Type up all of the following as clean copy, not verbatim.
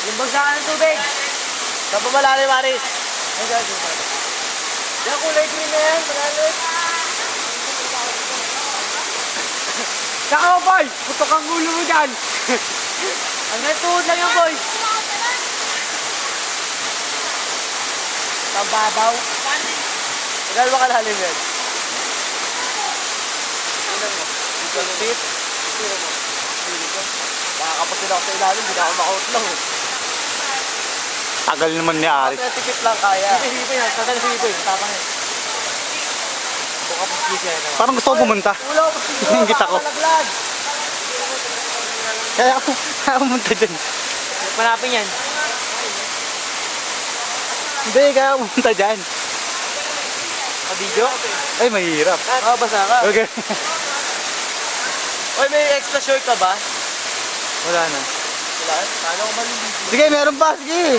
Yung bagsakan ng tubig. Saan pa malalim, Aris? Ay, guys. Yung kulay green na yan, malalim. Saka boy! Putok ang ulo mo dyan! Hanggang tuhod lang yung boy. Sa babaw. Magkano ba kalalim yan? Tingnan mo. 12 feet. Tingnan mo. Nakakapasin ako sa ilalim, hindi na ako makautlang. Tagal naman ni Aris. Kaya tikip lang kaya. Sige yan. Tagal sige boy. Tapang yan. Buka pa sige yan. Parang gusto ko pumunta. Ulo ko sige. Hinggit ako. Malaglag. Kaya ako pumunta dyan. Manapin yan. Hindi, kaya ako pumunta dyan. Ka-video? Ay, mahirap. Basa ka. Okay. Oy, may extra short ka ba? Wala na. Wala. Paano ko maliligo? Sige, meron pa. Sige.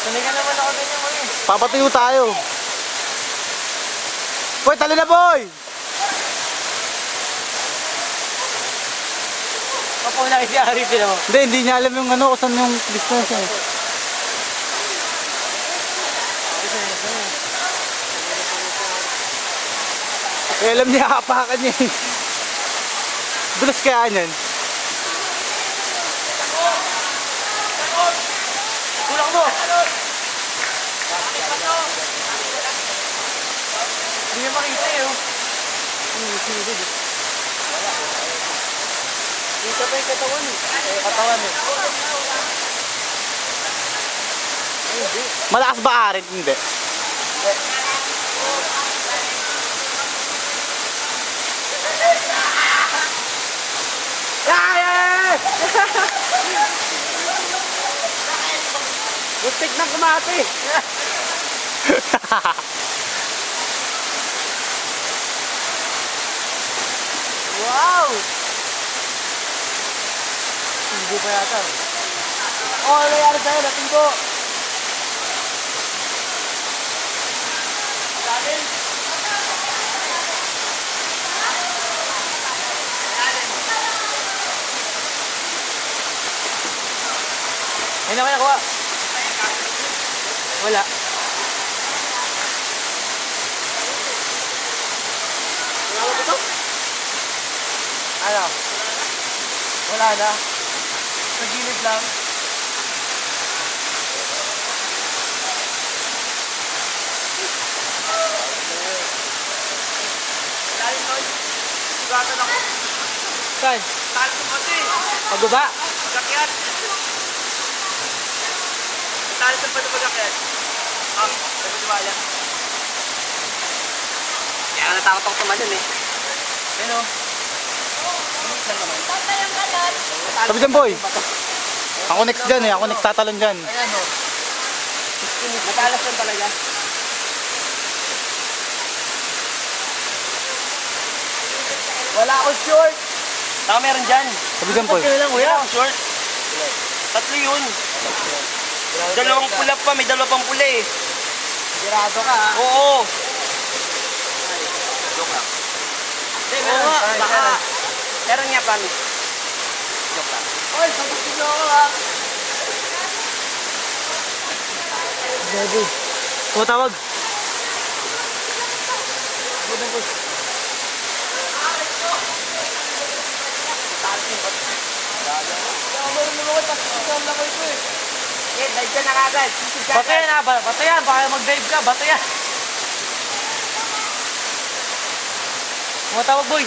Sanay ka naman ako ganyan mo eh. Papatuyo tayo. Boy, tali na boy! Papauna kasi Aris sila mo. Hindi niya alam yung ano, kung saan yung distance eh. Eh, alam niya, hapakan niya eh. Dulas kaya niyan. Tulak mo! Hindi niya makita eh oh. Dito pa yung katawan eh. Katawan eh. Malakas ba Aris? Hindi. Butik ng kumati! Wow! Hindi pa yata. Oh, ano nangyari sa'yo? Natinggo! Ayun na kaya kuha. Wala. Wala ba ito? Ano? Wala na. Sa gilid lang. Lalim nun. Sugatan ako. Saan? Taas ng pati. Pagbaba? Pagkakyat. Taas ng pati pagkakyat. Sabi di ba yan? Kaya natakot ako tumalon eh. Ano? Sabi dyan boy. Ako next dyan eh. Ako next tatalon dyan. Ayan o. Natalas yan talaga. Wala akong short. Saka meron dyan. Sabi dyan boy. Lang, wala akong short. Tatlo yun. Dalawang pula pa. May dalawa pang pula eh. Sigurado ka ha? Oo. Joke lang. Hindi, meron. Baka. Meron nga, promise. Joke lang. Oy, sagutin niyo ako ha. Baby. Tumatawag. Dive ka na kagad. Batayan ha, batayan. Baka mag-dive ka, batayan. Tumatawag boy.